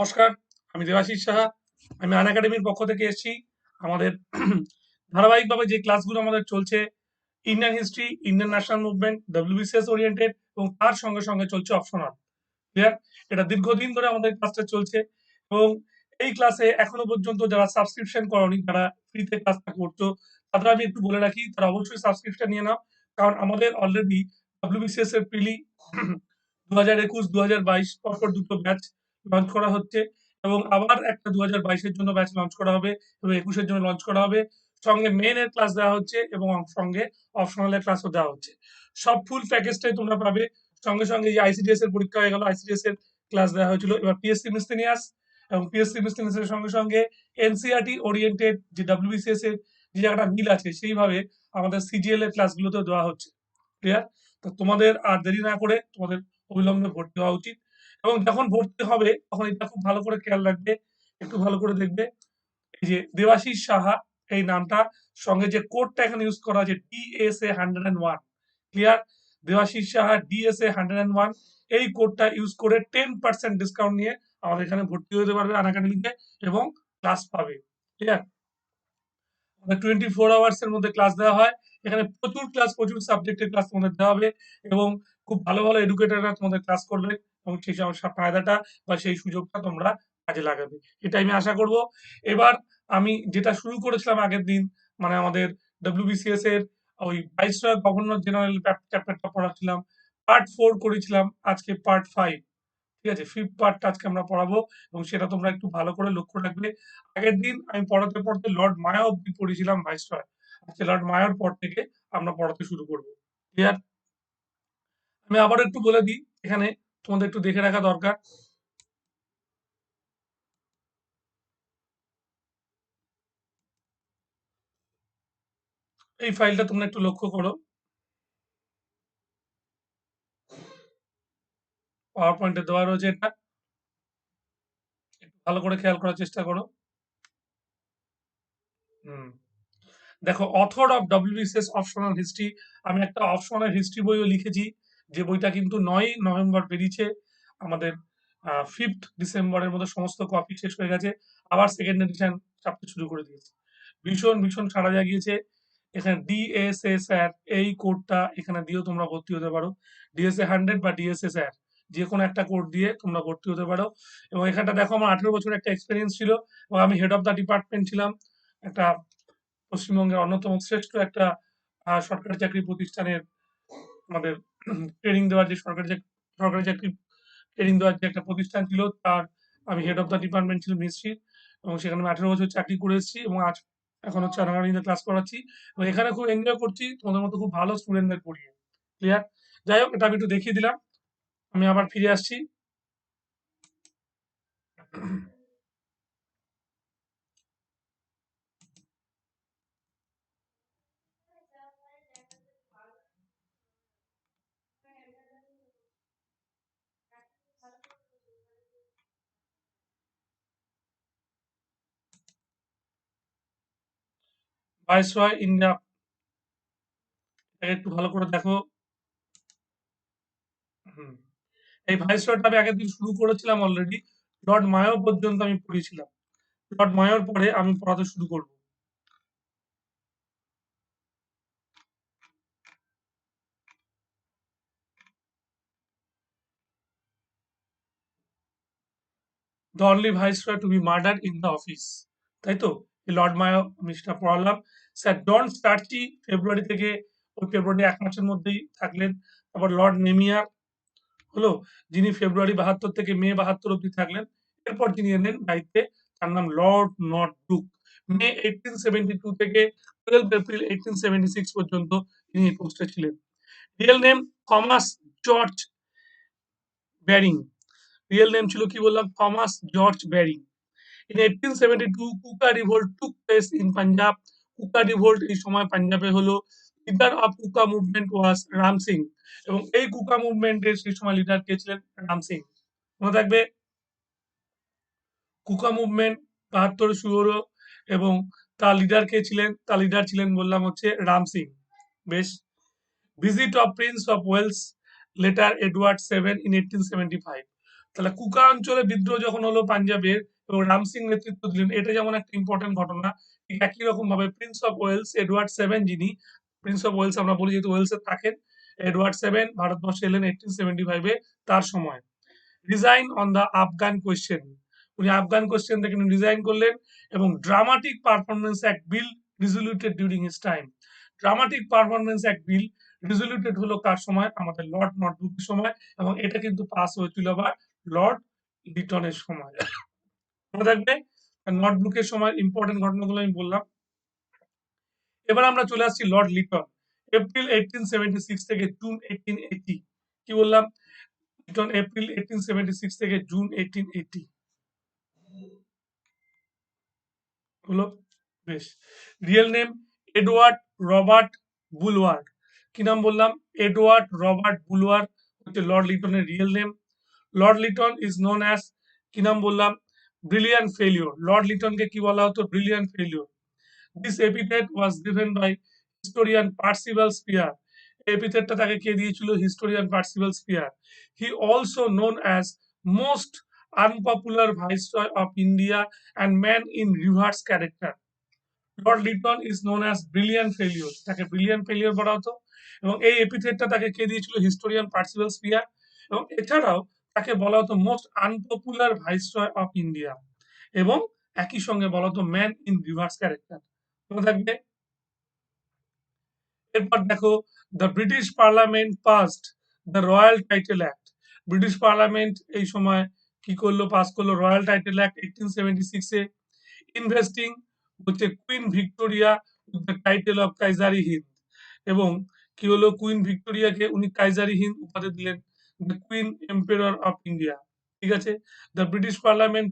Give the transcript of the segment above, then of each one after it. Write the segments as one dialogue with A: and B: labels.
A: নমস্কার, আমি দেবাশিস সাহা। আমি আনএকাডেমির পক্ষ থেকে এসেছি। আমাদের ধারাবাহিকভাবে যে ক্লাসগুলো আমাদের চলছে, Indian history, Indian national movement, WBCS oriented এবং তার সঙ্গে সঙ্গে চলছে অপশনাল। ক্লিয়ার? এটা দীর্ঘদিন ধরে আমাদের ক্লাসটা চলছে এবং এই ক্লাসে এখনো পর্যন্ত যারা সাবস্ক্রিপশন করনি, যারা ফ্রিতে ক্লাসটা করছো, তাদের আমি একটু বলে রাখি তারা অবশ্যই সাবস্ক্রিপশন নিয়ে নাও। কারণ আমাদের অলরেডি ডব্লিউবিসিএস এর প্রিলি 2021 2022 পরপর দুটো ব্যাচ লঞ্চ করা হচ্ছে এবং আবার একটা 2022-এর জন্য ব্যাচ লঞ্চ করা হবে এবং 21-এর জন্য লঞ্চ করা হবে। সঙ্গে মেন এর ক্লাস দেওয়া হচ্ছে এবং সঙ্গে অপশনাল এর ক্লাসও দেওয়া হচ্ছে। সব ফুল প্যাকেজটাই তোমরা পাবে। সঙ্গে সঙ্গে যে আইসিডিএস এর পরীক্ষা হয়ে গেল, আইসিডিএস এর ক্লাস দেওয়া হয়েছিল, এবার পিএসসি মিসলেনিয়াস এবং পিএসসি মিসলেনিয়াস এর সঙ্গে সঙ্গে এনসিইআরটি ওরিয়েন্টেড যে ডব্লিউবিসিএস এর যে জায়গাটা মিল আছে সেইভাবে আমাদের সিজিএল এর ক্লাসগুলোতেও দেওয়া হচ্ছে। ক্লিয়ার? তো তোমাদের আর দেরি না করে তোমাদের অবিলম্বে ভর্তি হওয়া উচিত এবং যখন ভর্তি হবে তখন এটা খুব ভালো করে খেয়াল রাখবে, একটু ভালো করে দেখবে। এই যে দেবাশিস সাহা এই নামটা সঙ্গে যে কোডটা এখানে ইউজ করা আছে DSA 101, clear? Debashis Saha DSA 101 এই কোডটা ইউজ করে 10% ডিসকাউন্ট নিয়ে আমাদের এখানে ভর্তি হতে পারবে আনএকাডেমিতে এবং ক্লাস পাবে। ক্লিয়ার? 24 আওয়ার্স এর মধ্যে ক্লাস দেওয়া হয়। এখানে প্রচুর ক্লাস, প্রচুর সাবজেক্টের ক্লাস তোমাদের দেওয়া হবে এবং খুব ভালো ভালো এডুকেটররা তোমাদের ক্লাস করবে এবং সেই ফায়দাটা বা সেই সুযোগটা তোমরা কাজে লাগাবে, এটা আমি আশা করব। এবার আমি যেটা শুরু করেছিলাম আগের দিন, মানে আমাদের ডব্লিউবিসিএস এর ওই ভাইসরয় গভর্নর জেনারেল চ্যাপ্টারটা পড়াচ্ছিলাম, পার্ট 4 করেছিলাম, আজকে পার্ট 5। ঠিক আছে, ফিফথ পার্টটা আজকে আমরা পড়াবো এবং সেটা তোমরা একটু ভালো করে লক্ষ্য রাখবে। আগের দিন আমি পড়াতে পড়াতে লর্ড মায়া অব্দি পড়েছিলাম ভাইসরয়। আজকে লর্ড মায়ার পর থেকে আমরা পড়াতে শুরু করব। ক্লিয়ার? আমি আবার একটু বলে দিই, এখানে তোমাদের একটু দেখে রাখা দরকার। এই ফাইলটা তোমরা একটু লক্ষ্য করো, পাওয়ার পয়েন্টে দেওয়া রয়েছে, এটা একটু ভালো করে খেয়াল করার চেষ্টা করো। হুম, দেখো, author of WBCS optional history, আমি একটা অপশনাল হিস্ট্রি বইও লিখেছি, যে বইটা কিন্তু 9ই নভেম্বর বেরিয়েছে। আমাদের 5th ডিসেম্বরের মধ্যে সমস্ত কপি শেষ হয়ে গেছে, আবার সেকেন্ড এডিশন ছাপতে শুরু করে দিয়েছে। ভীষণ ভীষণ সাড়া জাগিয়েছে। এখানে ডিএসএসআর এই কোডটা এখানে দিয়েও তোমরা ভর্তি হতে পারো। ডিএসএ 100 বা ডিএসএসআর যে কোনো একটা কোড দিয়ে তোমরা ভর্তি হতে পারো। এবং এখানটা দেখো, আমার 18 বছর একটা এক্সপিরিয়েন্স ছিল এবং আমি হেড অফ দ্য ডিপার্টমেন্ট ছিলাম একটা পশ্চিমবঙ্গের অন্যতম শ্রেষ্ঠ একটা সরকারি চাকরি প্রতিষ্ঠানের। আমাদের ট্রেনিং দেওয়ার যে সরকারি চাকরি ট্রেনিং দেওয়ার যে একটা প্রতিষ্ঠান ছিল, তার আমি হেড অফ দ্য ডিপার্টমেন্ট ছিল মিস্ট্রি এবং সেখানে আমি 18 বছর চাকরি করে এসেছি এবং এখন হচ্ছে আনাগাড়িতে ক্লাস করাচ্ছি এবং এখানে খুব এনজয় করছি তোমাদের মতো খুব ভালো স্টুডেন্টদের পড়িয়ে। ক্লিয়ার? যাই হোক, এটা আমি একটু দেখিয়ে দিলাম। আমি আবার ফিরে আসছি। ভাইসরয় ইন্ডিয়া, একটু ভালো করে দেখো। হুম, এই ভাইসরয়টা আমি আগের দিন শুরু করেছিলাম অলরেডি, লর্ড মায়ো পর্যন্ত আমি পড়িয়েছিলাম। লর্ড মায়োর পরে আমি পড়াতে শুরু করব। The only viceroy to be murder in the office, তাই তো? এই লর্ড মায়ো আমি সেটা পড়ালাম। স্যার জন স্টার্চি ফেব্রুয়ারি থেকে, ওই ফেব্রুয়ারি 1 মাসের মধ্যেই থাকলেন। তারপর লর্ড মেমিয়ার হলো, যিনি ফেব্রুয়ারি 72 থেকে মে 72 অব্দি থাকলেন। এরপর যিনি এলেন দায়িত্বে, তার নাম লর্ড নর্থ ব্রুক। মে 1872 থেকে 12 এপ্রিল 1876 পর্যন্ত তিনি এই পোস্টে ছিলেন। Real name Thomas George Baring. Real name ছিল কি বললাম, Thomas George Baring. In 1872, Kuka revolt took place in Punjab. Kuka revolt এই সময় পাঞ্জাবে হলো। Leader of Kuka movement was Ram Singh এবং এই কুকা মুভমেন্টের সেই সময় লিডার কে ছিলেন? রাম সিং। মনে থাকবে, কুকা মুভমেন্ট 72 শুরু হলো এবং তার লিডার কে ছিলেন? তার লিডার ছিলেন বললাম হচ্ছে রাম সিং। বেশ। Visit of Prince of Wales, later Edward 7 in 1875। তাহলে কুকা অঞ্চলে বিদ্রোহ যখন হলো পাঞ্জাবের এবং রাম সিং নেতৃত্ব দিলেন, এটা যেমন একটা ইম্পর্টেন্ট ঘটনা, ঠিক একই রকম ভাবে Prince of Wales Edward seven, যিনি প্রিন্স অফ ওয়েলস আমরা বলি যেহেতু ওয়েলসে থাকেন, এডওয়ার্ড সেভেন ভারতবর্ষে এলেন 1875 তার সময়। Resign on the Afghan question, উনি আফগান কোয়েশ্চেন থেকে রিজাইন করলেন এবং dramatic performance act bill resoluted during his time. Dramatic performance act bill resoluted হলো কার সময়? আমাদের লর্ড নটবুকের সময়, এবং এটা কিন্তু পাস হয়েছিল আবার লর্ড লিটনের সময়। মনে থাকবে নটবুকের সময় ইম্পর্টেন্ট ঘটনাগুলো আমি বললাম। এবার আমরা চলে আসছি লর্ড লিটন। এপ্রিল 1876 থেকে জুন 1880, কি বললাম? লিটন এপ্রিল 1876 থেকে জুন 1880 হলো। বেশ। Real name Edward Robert Bulward. কি নাম বললাম? এডওয়ার্ড রবার্ট বুলওয়ার্ড হচ্ছে লর্ড লিটনের real name. Lord Lytton is known as, কি নাম বললাম? Brilliant failure. লর্ড লিটনকে কি বলা হতো? Brilliant failure. This epithet was given by historian Percival Spear. এপিথেটটা তাকে কে দিয়েছিল? Historian Percival spear. He also known as most unpopular viceroy of India and man in reverse character. Lord Lytton is known as brilliant failure, তাকে brilliant failure বলা হতো, এবং এই এপিথেটটা তাকে কে দিয়েছিল? Historian Percival spear. এবং এছাড়াও তাকে বলা হতো most unpopular viceroy of India, এবং একই সঙ্গে বলা হতো ম্যান ইন রিভার্স ক্যারেক্টার। মনে থাকবে। এরপর দেখো, the British parliament passed the royal title act. British parliament এই সময় কি করলো? পাস করলো রয়্যাল টাইটেল অ্যাক্ট 1876 এ। ইনভেস্টিং হচ্ছে queen Victoria with the title of Kaisar-i Hind, এবং কি হলো? কুইন ভিক্টোরিয়াকে উনি কাইজারি হিন্দ উপাধি দিলেন, the queen empress of India. ঠিক আছে। দ্য ব্রিটিশ পার্লামেন্ট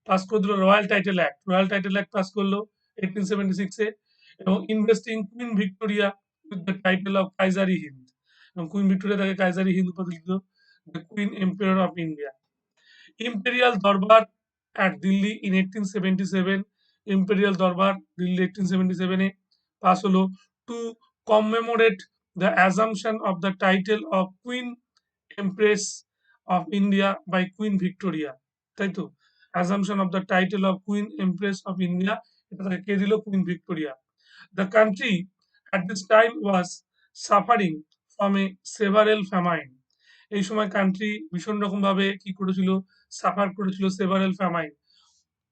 A: পাস করে দিল royal title act. Royal title act pass করলো 1876 এ, এবং investing queen Victoria with the title of Kaisar-i Hind, এবং কুইন ভিক্টোরিয়া তাকে কাইজারি হিন্দ উপাধি দিল, the queen empress of India. Imperial durbar at Delhi in 1877, imperial durbar Delhi 1877 এ পাস হলো to commemorate the assumption of the title of Queen Empress of India by Queen Victoria, তাই তো? Assumption of the title of Queen Empress of India, এটা তাকে কে দিল? Queen Victoria. The country at this time was suffering from a several famine. এই সময় country ভীষণ রকম ভাবে কি করেছিল? সাফার করেছিল সেভারেল ফ্যামাইন।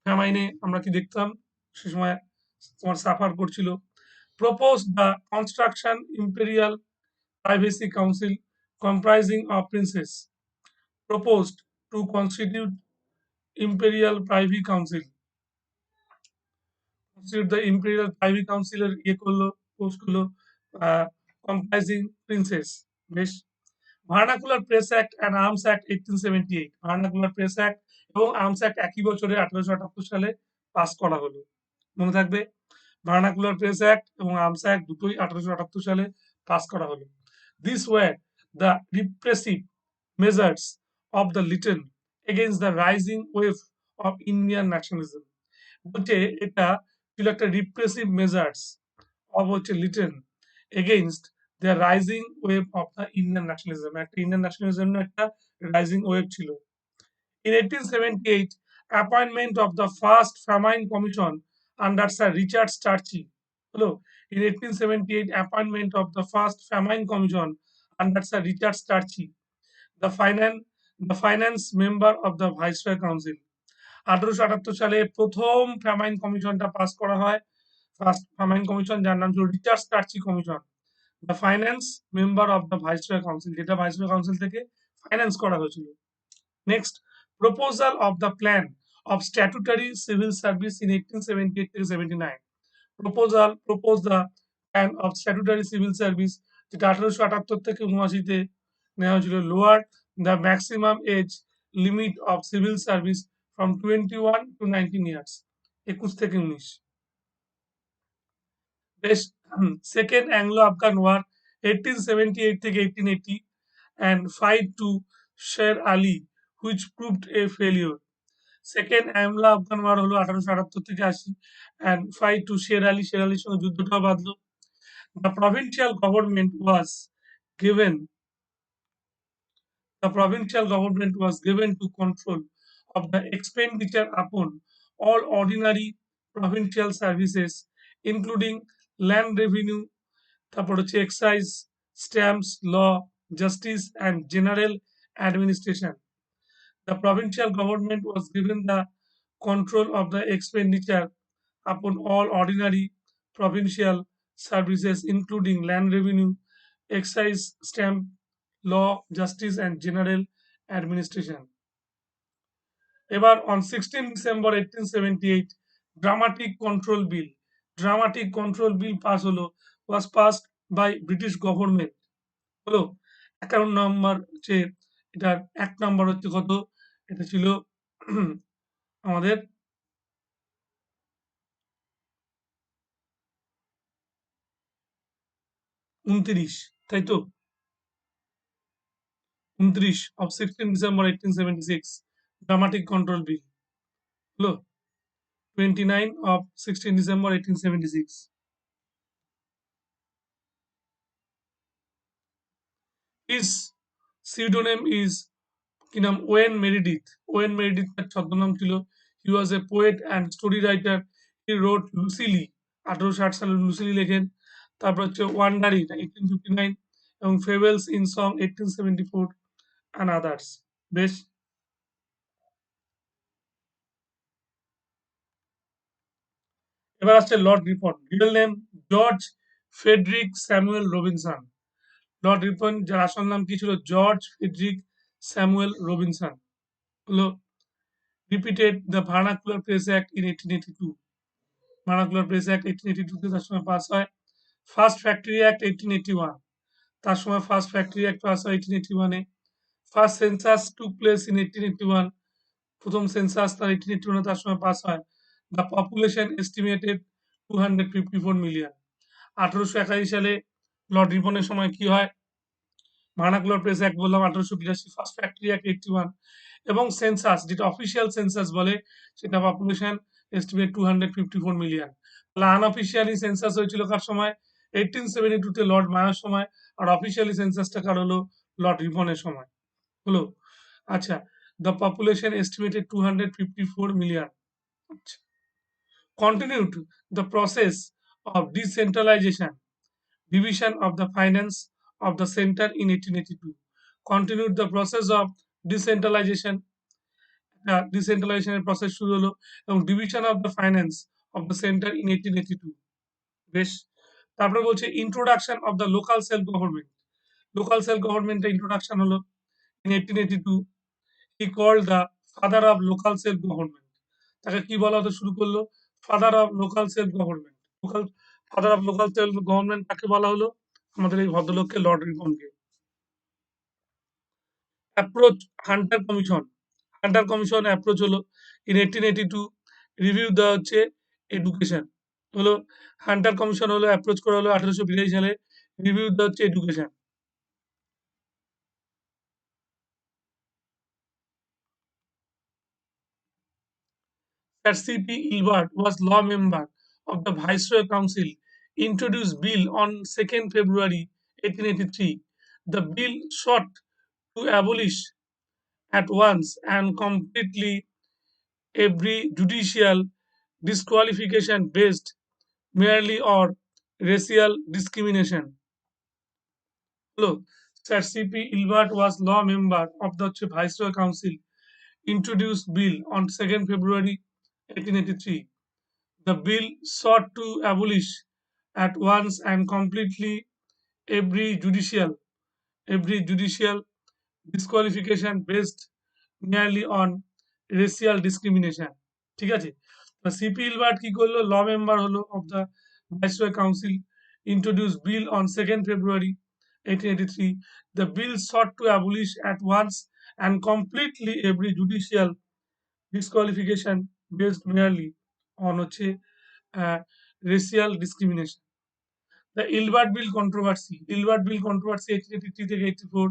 A: ফ্যামাইনে আমরা কি দেখতাম? সে সময় তোমার সাফার করছিল। Propose the construction imperial privacy council comprising of princes. Proposed to constitute imperial privy council. Constitute the imperial privy council এর ইয়ে করলো, পোস্ট করলো, comprising princes। বেশ। Vernacular press Act and Arms Act 1878, Vernacular press Act এবং Arms Act একই বছরে 1878 সালে pass করা হলো। মনে থাকবে, ভার্নাকুলার প্রেস অ্যাক্ট এবং আর্মস অ্যাক্ট দুটোই 1878 সালে পাস করা হলো। This were the repressive measures of the Lytton against the rising wave of Indian nationalism. বলছে এটা ছিল একটা রিপ্রেসিভ মেজার্স অফ হচ্ছে Lytton against the rising wave of the Indian nationalism, একটা ইন্ডিয়ান ন্যাশনালিজম একটা রাইজিং ওয়েভ ছিল। In 1878, appointment of the first famine commission under Sir Richard Starchy. Hello. In 1878, appointment of the first famine commission under Sir Richard Starchy, the finance member of the Viceroy Council. 1878 সালে প্রথম famine কমিশনটা pass করা হয়। First famine commission, যার নাম ছিল Richard Strachey commission, the finance member of the viceroy council, যেটা viceroy council থেকে finance করা হয়েছিল। Next, proposal of the plan of statutory civil service in 1878 থেকে 79। Propose the plan of statutory civil service, যেটা 1878 থেকে 79-তে নেওয়া হয়েছিল। Lower the maximum age limit of civil service from 21 to 19 years, 21 থেকে 19। বেশ। সেকেন্ড অ্যাংলো আফগান ওয়ার 1878 থেকে 1880 and fight to Sher Ali, which proved a failure. Second Anglo Afghan war হলো 1878 থেকে 80, and fight to শের আলী, শের আলীর সঙ্গে যুদ্ধটাও বাঁধলো। The provincial government was given The provincial government was given to control of the expenditure upon all ordinary provincial services, including land revenue, তারপর হচ্ছে excise, stamps, law, justice and general administration. The provincial government was given the control of the expenditure upon all ordinary provincial services, including land revenue, excise, stamp, law, justice, and general administration. এবার on 16 December 1878, dramatic control bill pass হলো, was passed by British government হলো। Account number হচ্ছে এটার 1 number হচ্ছে কত? এটা ছিল আমাদের 29, তাই তো? 29 of 16 December 1876, dramatic control bill হলো। 29 of 16 December 1876. His pseudonym is কি নাম? When Meredith. ওয়েন মেরিডিথ তার ছদ্মনাম ছিল। He was a poet and story writer. He wrote Lucile, 1860 সালে লুসিলি লেখেন। তারপর হচ্ছে ওয়ান্ডারি 1859 এবং Fables in song 1874 and others. বেশ। এবার আসছে lord Ripon. Real name George Frederick Samuel Robinson. Lord Ripon যার আসল নাম কি ছিল? জর্জ ফ্রেডরিক স্যামুয়েল রবিনসন হলো। Repeated the vernacular press act in 1882। Vernacular press act 1882 তে তার সময় পাস হয়। ফার্স্ট ফ্যাক্টরি অ্যাক্ট 1881, তার সময় ফার্স্ট ফ্যাক্টরি অ্যাক্ট পাস হয় 1881 এ। First census took place in 1881, প্রথম সেন্সাস তার 1881 তার সময় পাস হয়। The population estimated 254 million. 1881 সালে লর্ড রিপনের সময় কি হয়? ভার্নাকুলার প্রেস অ্যাক্ট বললাম 1882, ফার্স্ট ফ্যাক্টরি অ্যাক্ট 81 এবং সেন্সাস যেটা অফিসিয়াল সেন্সাস বলে সেটা পপুলেশন এস্টিমেট 254 মিলিয়ন। তাহলে আনঅফিসিয়ালি সেন্সাস হয়েছিল কার সময়? 1872 তে লর্ড মায়ার সময়। আর অফিসিয়ালি সেন্সাসটা কার হলো? লর্ড রিপনের সময় হলো। আচ্ছা, দ্য পপুলেশন এস্টিমেটেড 254 মিলিয়ন। আচ্ছা, continued the process of decentralization, division of the finance of the center in 1882. Continued the process of decentralization, ডিসেন্ট্রালাইজেশনের প্রসেস শুরু হলো এবং division of the finance of the centre in 1882। বেশ। তারপরে বলছে introduction of the local self government. Local self গভর্নমেন্টের introduction হলো in 1882। He called the father of local self government. তাকে কি বলা হতে শুরু করলো? Father of local self government. Local father of local self government কাকে বলা হলো? আমাদের এই ভদ্রলোককে, লর্ড রিপনকে। Approach Hunter commission. Hunter commission approach হলো ইন 1882। রিভিউ দেওয়া হচ্ছে এডুকেশন হলো। হান্টার কমিশন হলো অ্যাপ্রোচ করা হলো 1882 সালে। রিভিউ দেওয়া হচ্ছে education. Sir C.P. Ilbert was law member of the Viceroy Council, introduced bill on 2nd February 1883. The bill sought to abolish at once and completely every judicial disqualification based merely on racial discrimination. Hello, Sir C.P. Ilbert was law member of the Viceroy Council, introduced bill on 2nd February 1883. The bill sought to abolish at once and completely every judicial disqualification based merely on racial discrimination. ঠিক আছে? CP Ilbert কি করলো? ল member হলো of the viceroy council, introduced bill on 2nd February 1883. The bill sought to abolish at once and completely every judicial disqualification based merely on হচ্ছে racial discrimination. The Ilbert Bill controversy. Ilbert Bill controversy 1883 থেকে 84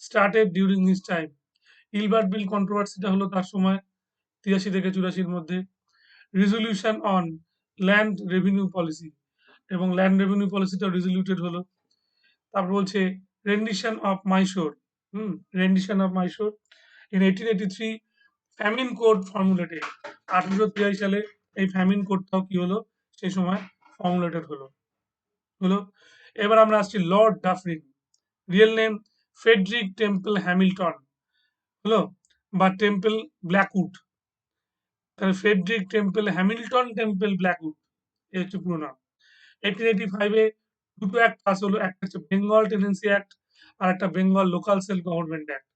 A: started during his time. Ilbert bill কন্ট্রোভার্সিটা হলো তার সময় 83 থেকে 84 মধ্যে। Resolution on land revenue policy এবং land revenue পলিসিটা রেজলিউটেড হলো। তারপর বলছে rendition of Mysore. rendition of Mysore. In 1883, famine code formulated. 1883 সালে এই famine কোডটাও কি হলো সেই সময় ফর্মুলেটেড হলো। এবার আমরা আসছি Lord Dufferin, real name Frederick Temple Hamilton, হলো, বা টেম্পল ব্ল্যাকউড। তাহলে Frederick Temple Hamilton Temple Blackwood এই হচ্ছে পুরো নাম। 1885 এ দুটো অ্যাক্ট পাস হলো, একটা হচ্ছে বেঙ্গল টেনেন্সি অ্যাক্ট আর একটা Bengal local self government act.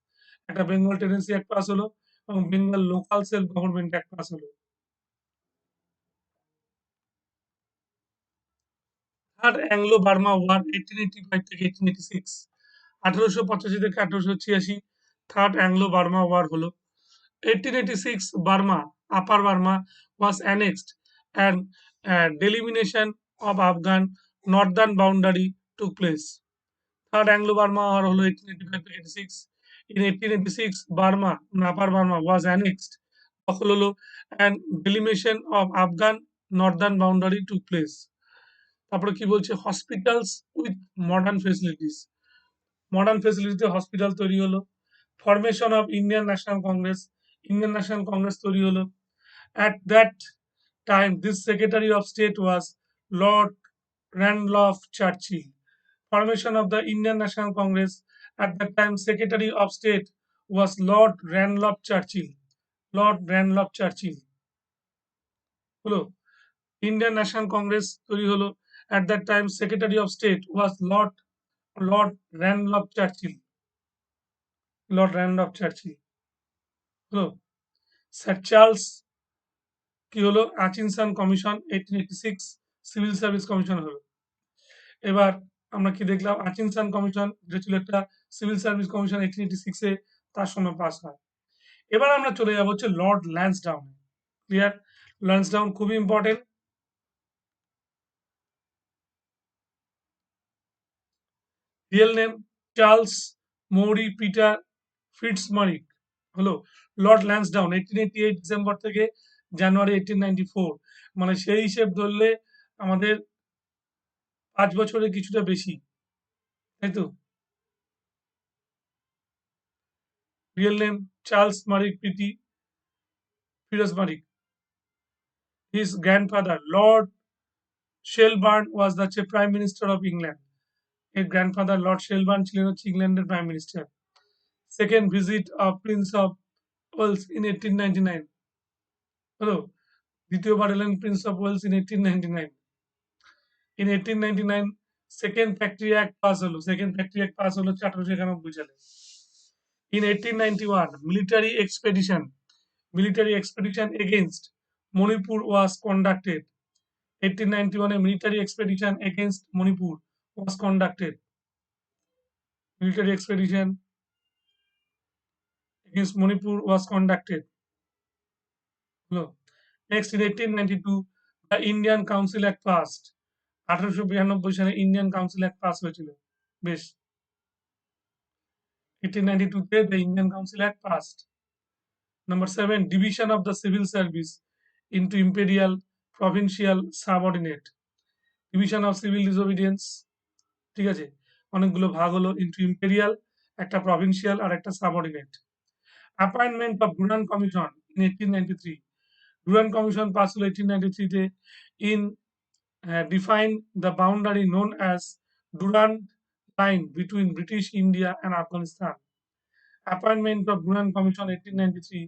A: একটা বেঙ্গল টেনেন্সি অ্যাক্ট পাস হলো এবং Bengal local self government act pass হলো। থার্ড অ্যাংলো বার্মা ওয়ার 1885 থেকে 1886, 1885 থেকে 1886 থার্ড অ্যাংলো বার্মা ওয়ার হলো। 1886 Burma, Upper Burma was annexed and delimitation of Afghan northern boundary took place. Third Anglo-Burma War হলো 1885 থেকে 86। In 1886 Burma, Upper Burma was annexed দখল হলো and delimitation of Afghan northern boundary took place. তারপরে কি বলছে hospitals with modern facilities, modern ফেসিলিটিতে hospital তৈরি হলো। ফরমেশন অফ ইন্ডিয়ান ন্যাশনাল কংগ্রেস, ইন্ডিয়ান ন্যাশনাল কংগ্রেস তৈরি হলো। At that time, this Secretary of State was Lord Randolph Churchill. Formation of the Indian National Congress. At that time, Secretary of State was Lord Randolph Churchill. Lord Randolph Churchill. হলো Indian National Congress তৈরি হলো। At that time, Secretary of State was Lord Randolph Churchill. Lord Randolph Churchill. হলো sir Charles কি হলো আচিনসন commission 1886 civil service commission হলো। এবার আমরা কি দেখলাম আচিনসন কমিশন যেটা ছিল একটা সিভিল সার্ভিস কমিশন 1886 এ তার সময় পাস হয়। এবার আমরা চলে যাব হচ্ছে লর্ড ল্যান্সডাউন। ক্লিয়ার? ল্যান্সডাউন খুবই ইম্পর্টেন্ট। রিয়েল নেম চার্লস মৌরি পিটার ফিটসমারিক, হলো লর্ড ল্যান্সডাউন 1888 ডিসেম্বর থেকে জানুয়ারি 1894, মানে সেই হিসেব ধরলে আমাদের 5 বছরের কিছুটা বেশি, তাই তো? Real name Charles Murray Pitti Fitzmaurice. His grandfather Lord Shelburne was the Prime Minister of England. His grandfather Lord Shelburne ছিলেন হচ্ছে ইংল্যান্ডের prime minister. Second visit of Prince of oils in 1899, হলো দ্বিতীয়বার এলেন Prince of oils in 1899। In 1899 second factory act pass হলো, second factory act pass হলো 1891 সালে। In 1891 military expedition against Manipur was conducted. 1891 a military expedition against Manipur was conducted. Military expedition against Manipur was conducted. No. Next, in 1892, the Indian Council Act passed. 1892 সালে Indian council act pass হয়েছিল। বেশ, 1892 তে the Indian Council Act passed. Number 7, division of the civil service into imperial, provincial, subordinate. Division of civil disobedience, ঠিক আছে, অনেকগুলো ভাগ হলো into imperial, একটা প্রভিন্সিয়াল আর একটা subordinate. Appointment of Durand commission in 1893, Durand commission pass হলো 1893 তে। In define the boundary known as Durand line between British India and Afghanistan. Appointment of Durand commission 1893,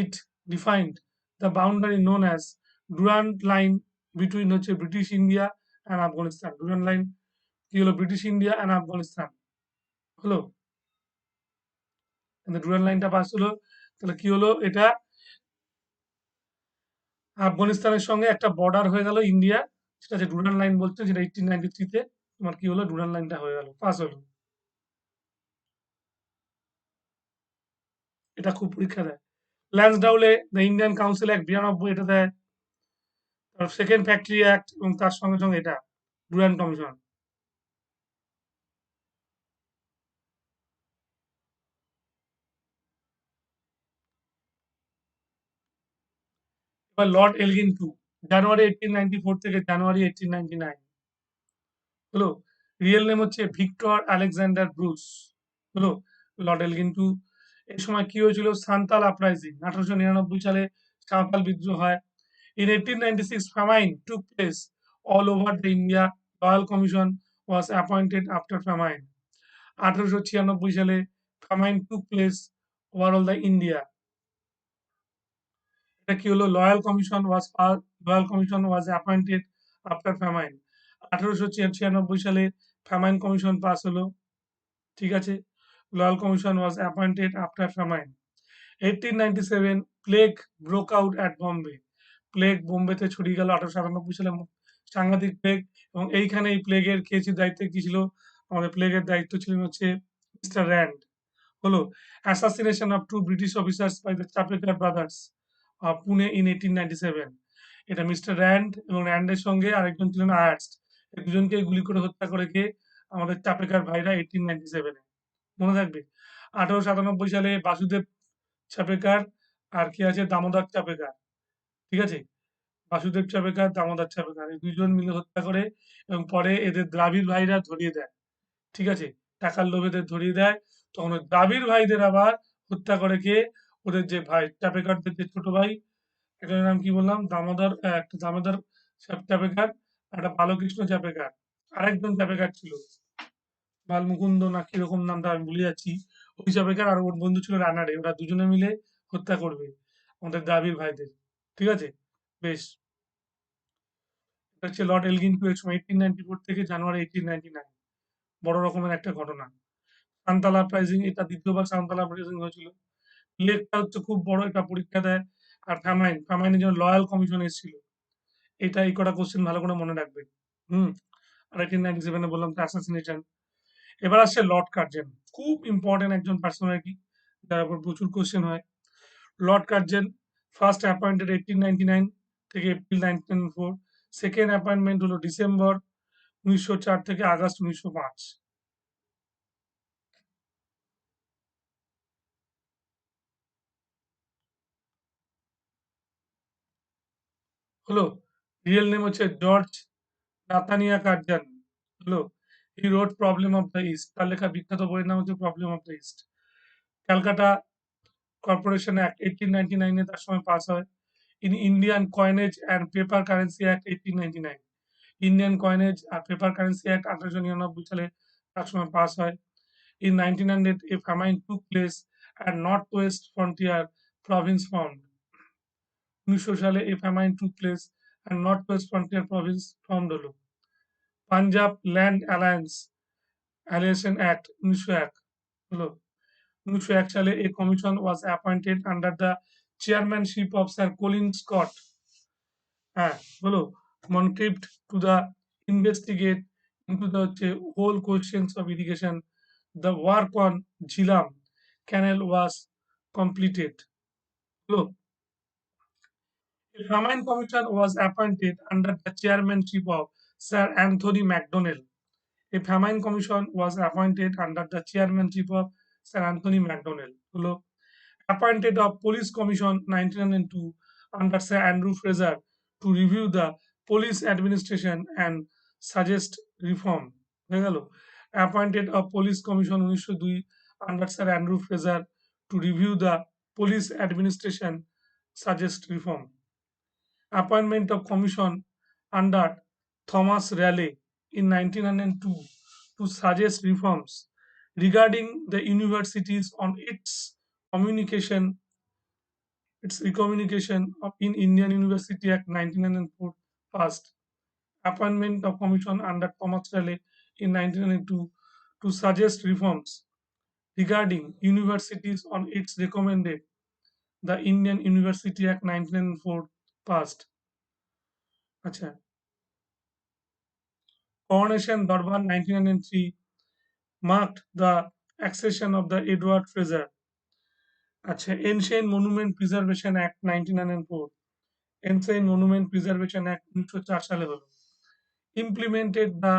A: it defined the boundary known as Durand Line between হচ্ছে British India and Afghanistan. Durand line কি হলো British India and Afghanistan, হলো Durand লাইনটা pass হলো। তাহলে কি হলো এটা আফগানিস্তানের সঙ্গে একটা বর্ডার হয়ে গেল ইন্ডিয়া, সেটা যে ডুরান্ড লাইন বলছে, যেটা 1893 তে তোমার কি হলো ডুরান্ড লাইনটা হয়ে গেল, পাস হলো। এটা খুব পরীক্ষা দেয়। ল্যান্সডাউলে দ্য ইন্ডিয়ান কাউন্সিল অ্যাক্ট 92 এটা দেয়। সেকেন্ড ফ্যাক্টরি অ্যাক্ট এবং তার সঙ্গে সঙ্গে এটা ডুরান্ড কমিশন। এবার লর্ড এলগিন টু, জানুয়ারি 1894 থেকে জানুয়ারি 1899, হলো রিয়েল নেম হচ্ছে ভিক্টর আলেকজান্ডার ব্রুস, হলো লর্ড এলগিন টু। এই সময় কি হয়েছিল? সান্তাল আপরাইজিং, 1899 সালে সাঁওতাল বিদ্রোহ হয়। In 1896, famine took place all over the India. Royal Commission was appointed after famine. 1896 সালে famine took place over all the India. এটা কি হলো? Royal commission was appointed after famine. 1896 সালে ফ্যামাইন কমিশন পাস হলো। ঠিক আছে? Royal commission was appointed after famine. 1897 plague broke out at Bombay. Plague বোম্বেতে ছড়িয়ে গেল 1897 সালে, সাংঘাতিক প্লেগ। এবং এইখানে এই প্লেগের দায়িত্বে কি ছিল? আমাদের প্লেগের দায়িত্ব ছিলেন হচ্ছে মিস্টার র্যান্ড। হলো assassination of two British officers by the Chapekar brothers Pune in 1897। এটা মিস্টার র্যান্ড এবং র্যান্ডের সঙ্গে আরেকজন ছিলেন আয়ার্স্ট। এই দুজনকে গুলি করে হত্যা করে কে? আমাদের চাপেকার ভাইরা 1897-এ। মনে থাকবে। 1897 সালে বাসুদেব চাপেকার আর কে আছে? দামোদর চাপেকার। ঠিক আছে? বাসুদেব চাপেকার, দামোদর চাপেকার এই দুইজন মিলে হত্যা করে এবং পরে এদের দ্রাবিড় ভাইরা ধরিয়ে দেয়। ঠিক আছে? টাকার লোভে এদের ধরিয়ে দেয়। তখন ওই দ্রাবিড় ভাইদের আবার হত্যা করে কে? ওদের যে ভাই চাপেকারদের যে ছোট ভাই, একজনের নাম কি বললাম? দামোদর, একটা দামোদর চাপেকার, একটা বালকৃষ্ণ চাপেকার। আরেকজন চাপেকার ছিল, বালমুকুন্দ না কিরকম নামটা আমি ভুলে যাচ্ছি। ওই চাপেকার আর ওর বন্ধু ছিল রানাডে। ওরা দুজনে মিলে হত্যা করবে আমাদের দ্রাবিড় ভাইদের। ঠিক আছে? বেশ। এটা হচ্ছে লর্ড এলগিন টু এর সময় 1894 থেকে জানুয়ারি 1899। বড় রকমের একটা ঘটনা। সান্তাল আপরাইজিং, এটা দ্বিতীয়বার সান্তাল আপরাইজিং হয়েছিল। লেকটা হচ্ছে খুব বড়, একটা পরীক্ষা দেয়। আর ফ্যামাইনের জন্য লয়াল কমিশন এসেছিল। এটা এই কটা কোশ্চেন ভালো করে মনে রাখবে। হুম। আর 1897 বললাম তো অ্যাসাসিনেশন। এবার আসছে লর্ড কার্জন। খুব ইম্পর্টেন্ট একজন পার্সোনালিটি, যার উপর প্রচুর কোশ্চেন হয়। লর্ড কার্জন ফার্স্ট অ্যাপয়েন্টেড 1899 থেকে এপ্রিল 1904। সেকেন্ড অ্যাপয়েন্টমেন্ট হলো ডিসেম্বর 1904 থেকে আগস্ট 1905। হলো রিয়েল নেম হচ্ছে জর্জ নাতানিয়া কার্জন। হলো he wrote problem of the East. তার লেখা বিখ্যাত বইয়ের নাম হচ্ছে problem of the East. Calcutta corporation act 1899 তার সময় পাস হয়। In Indian coinage and paper currency act 1899। Indian coinage আর পেপার কারেন্সি অ্যাক্ট 1899 সালে তার সময় পাস হয়। ইন 1900 এ famine took place at north west frontier province formed। 1900 সালে এ famine took place and north west frontier province formed হলো। Punjab land অ্যালিয়েশন act 1901 হলো। 1901 সালে a commission was appointed under the chairmanship of Sir Colin Scott, হ্যাঁ হলো, moncrief to the investigate into the হচ্ছে whole questions of irrigation. The work on Jhelum Canal was completed. হলো a famine commission was appointed under the chairmanship of Sir Anthony MacDonnell. A famine commission was appointed under the chairmanship of Sir Anthony MacDonnell. হলো appointed a police commission 1902 under Sir Andrew Fraser to review the police administration and suggest reform। হয়ে গেল। appointed a police commission 1902 under Sir Andrew Fraser to review the police administration, suggest reform। appointment of commission under Thomas Raleigh in 1902 to suggest reforms regarding the universities on communication its recommunication of in Indian University Act 1904 passed. Appointment of commission under Thomas Raleigh in 1992 to suggest reforms regarding universities on its recommended. The Indian University Act 1904 passed. আচ্ছা, Coronation Durban 1903 marked the accession of the Edward Fraser. আচ্ছা, Ancient Monument Preservation Act 1904, Ancient Monument Preservation Act 1904 সালে হলো। Implemented the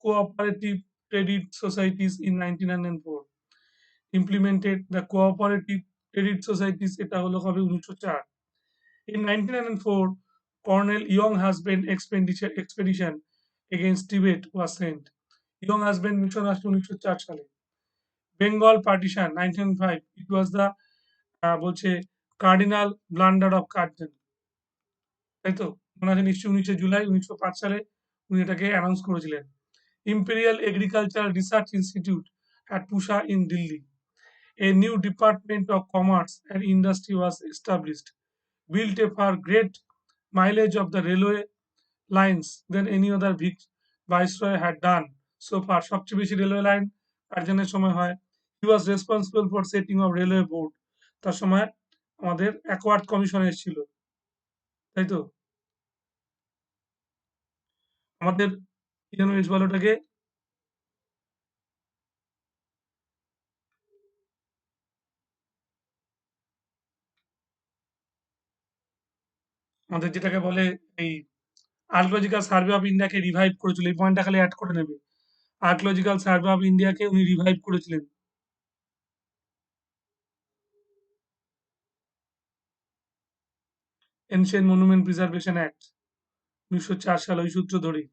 A: cooperative credit societies in 1904. Implemented the cooperative credit societies, এটা হলো কবে? 1904। In 1904, Colonel Young Husband expedition against Tibet was sent। Young Husband mission আসলো 1904 সালে। Bengal partition 1905, it was the বলছে cardinal blunder of Curzon, তাই তো? মনে আছে নিশ্চয়ই? 19 জুলাই 1905 সালে উনি এটাকে অ্যানাউন্স করেছিলেন। Imperial agricultural research institute at Pusha in Delhi. A new department of commerce and industry was established, built a far great mileage of the railway lines than any other viceroy had done so far. সবচেয়ে বেশি railway line কার্জনের সময় হয়। He was responsible for setting of railway board. তার সময় আমাদের acquired commission এসেছিল, তাই তো? আমাদের কি যেন বেশ বলে ওটাকে, আমাদের যেটাকে বলে এই আর্কোলজিক্যাল সার্ভে অফ ইন্ডিয়াকে রিভাইভ করেছিল। এই পয়েন্টটা খালি অ্যাড করে নেবে। আর্কোলজিক্যাল সার্ভে অফ ইন্ডিয়াকে উনি রিভাইভ করেছিলেন। এনশিয়েন্ট মনুমেন্ট প্রিজার্ভেশন অ্যাক্ট 1904 সাল, ওই সূত্র ধরেই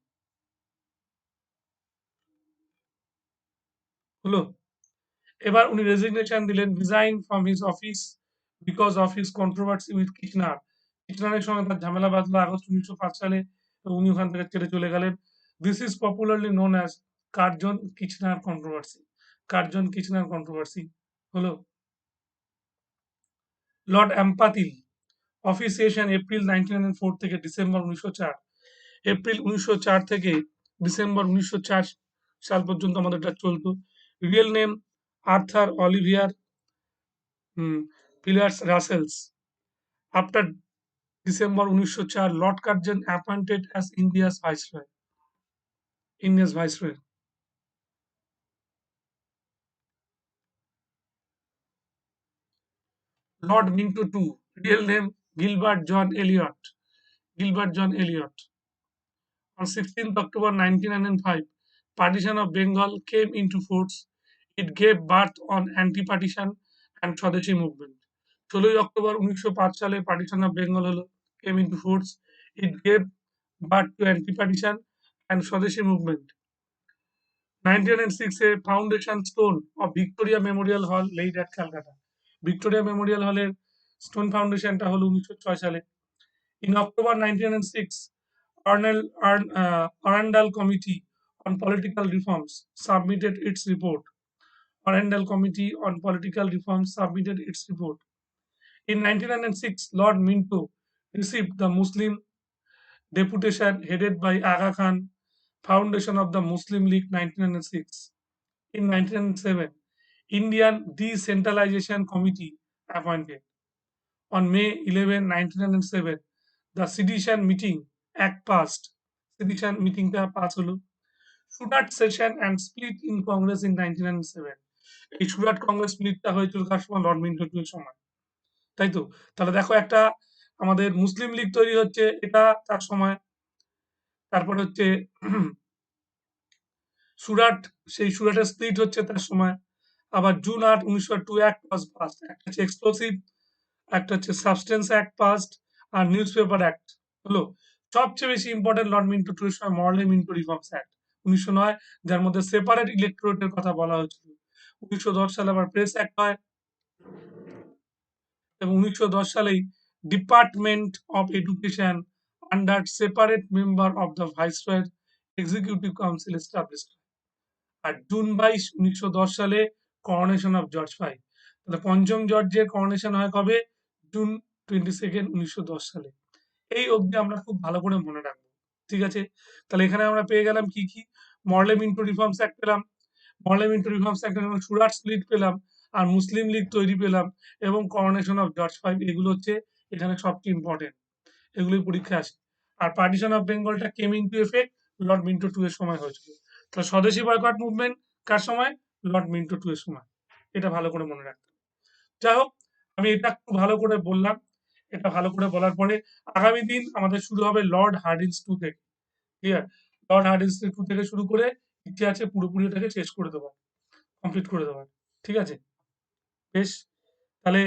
A: হলো। এবার উনি রেজিগনেশন দিলেন, resign from his office because of his controversy with Kitchener. কিচনারের সঙ্গে তার ঝামেলা বাঁধলো আগস্ট 1905 সালে, এবং উনি ওখান থেকে ছেড়ে চলে গেলেন। This is popularly known as Curzon Kitchener controversy. Curzon Kitchener controversy হলো। লর্ড অ্যাম্পাতিল অফিসিয়েশন এপ্রিল 1904 থেকে ডিসেম্বর 1904, এপ্রিল 1904 থেকে ডিসেম্বর 1904 সাল পর্যন্ত আমাদের এটা চলতো। Real name Arthur Oliver Villiers Russells. After December 1904, Lord Curzon appointed as India's viceroy. Lord Minto two, real name Gilbert John Elliot. Gilbert John Elliot. On 16th October 1905, partition of Bengal came into force. It gave birth on anti-partition and Swadeshi movement. 16ই October 1905 সালে partition of Bengal হলো, came into force. It gave birth to anti-partition and Swadeshi movement. 1906 A foundation stone of Victoria Memorial হল laid at Calcutta. Victoria Memorial হলের stone ফাউন্ডেশনটা হলো 1906 সালে। In October 1906, Arundel Committee on Political Reforms submitted its report. Arundel Committee on Political Reforms submitted its report. In 1906, Lord Minto received the Muslim deputation headed by Aga Khan, Foundation of the Muslim League 1906. In 1907, Indian Decentralization Committee appointed. On May 11, 1907, the Sedition Meeting Act passed. Sedition Meeting টা pass হলো। Surat session and split in Congress in 1907। এই সুরাট কংগ্রেস স্প্লিটটা হয়েছিল কার সময়? Lord Minto two এর সময়, তাই তো? তাহলে দেখো, একটা আমাদের মুসলিম লীগ তৈরি হচ্ছে, এটা তার সময়। তারপর হচ্ছে সুরাট, সেই সুরাটের স্প্লিট হচ্ছে তার সময়। আবার জুন 8, 1902 অ্যাক্ট ওয়াজ পাসড। একটা হচ্ছে এক্সপ্লোসিভ, একটা হচ্ছে সাবস্টেন্স অ্যাক্ট পাসড, আর নিউজ পেপার অ্যাক্ট হলো। সবচেয়ে বেশি ইম্পর্টেন্ট লর্ড মিন্টো টু এর সময় মরলে মিন্টো রিফর্মস অ্যাক্ট 1909, যার মধ্যে সেপারেট ইলেকটোরেটের কথা বলা হয়েছিল। 1910 সালে আবার প্রেস অ্যাক্ট হয়, এবং 1910 সালেই department of education under separate member of the ভাইসরয়ের এক্সিকিউটিভ কাউন্সিল এস্টাবলিশড। আর জুন 22, 1910 সালে করোনেশন অফ জর্জ ফাই। তাহলে পঞ্চম জর্জের করোনেশন হয় কবে? জুন 22, 1910 সালে। এই অবধি আমরা খুব ভালো করে মনে রাখবো, ঠিক আছে? তাহলে এখানে আমরা পেয়ে গেলাম কি কি? মরলে মিন্টো রিফর্মস অ্যাক্ট পেলাম, মরলে Minto reforms act, Surat split পেলাম, আর মুসলিম লীগ তৈরি পেলাম, এবং করোনেশন অফ জর্জ ফাইভ। এগুলো হচ্ছে এখানে সবচেয়ে ইম্পর্টেন্ট, এগুলোই পরীক্ষা আসে। আর পার্টিশন অফ বেঙ্গলটা came into effect Lord Minto two এর সময় হয়েছিল। তাহলে স্বদেশী বয়কট মুভমেন্ট কার সময়? লর্ড মিন্টো টু এর সময়। এটা ভালো করে মনে রাখতে হবে। যাই হোক, আমি এটা একটু ভালো করে বললাম। এটা ভালো করে বলার পরে আগামী দিন আমাদের শুরু হবে লর্ড হার্ডিন্স টু থেকে। ক্লিয়ার? লর্ড হার্ডিন্স টু থেকে শুরু করে ইচ্ছে আছে পুরোপুরি এটাকে শেষ করে দেবো, কমপ্লিট করে দেবো, ঠিক আছে? বেশ, তাহলে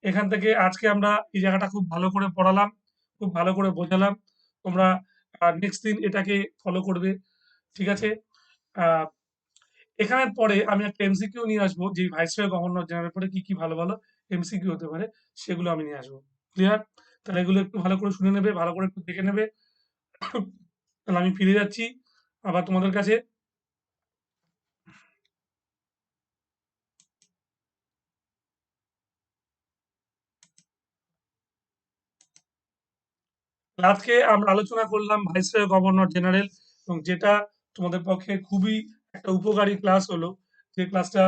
A: এখান থেকে আজকে আমরা এই জায়গাটা খুব ভালো করে পড়ালাম, খুব ভালো করে বোঝালাম। তোমরা নেক্সট দিন এটাকে ফলো করবে, ঠিক আছে? আহ এখানের পরে আমি একটা এমসিকিউ নিয়ে আসবো যে ভাইসরয় গভর্নর জেনারেল পরে কি ভালো ভালো এমসিকিউ হতে পারে সেগুলো আমি নিয়ে আসবো। ক্লিয়ার? তাহলে এগুলো একটু ভালো করে শুনে নেবে, ভালো করে একটু দেখে নেবে। তাহলে আমি ফিরে যাচ্ছি আবার তোমাদের কাছে। আজকে আমরা আলোচনা করলাম ভাইসরয় গভর্নর জেনারেল, এবং যেটা তোমাদের পক্ষে খুবই একটা উপকারী ক্লাস হলো, যে ক্লাসটা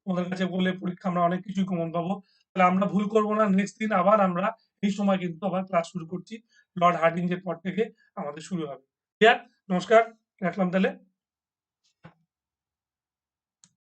A: তোমাদের কাছে বললে পরীক্ষা আমরা অনেক কিছুই কমন পাবো। তাহলে আমরা ভুল করবো না, নেক্সট দিন আবার আমরা এই সময় কিন্তু আবার ক্লাস শুরু করছি। লর্ড হার্ডিঞ্জ এর পর থেকে আমাদের শুরু হবে। ক্লিয়ার? নমস্কার, রাখলাম তাহলে।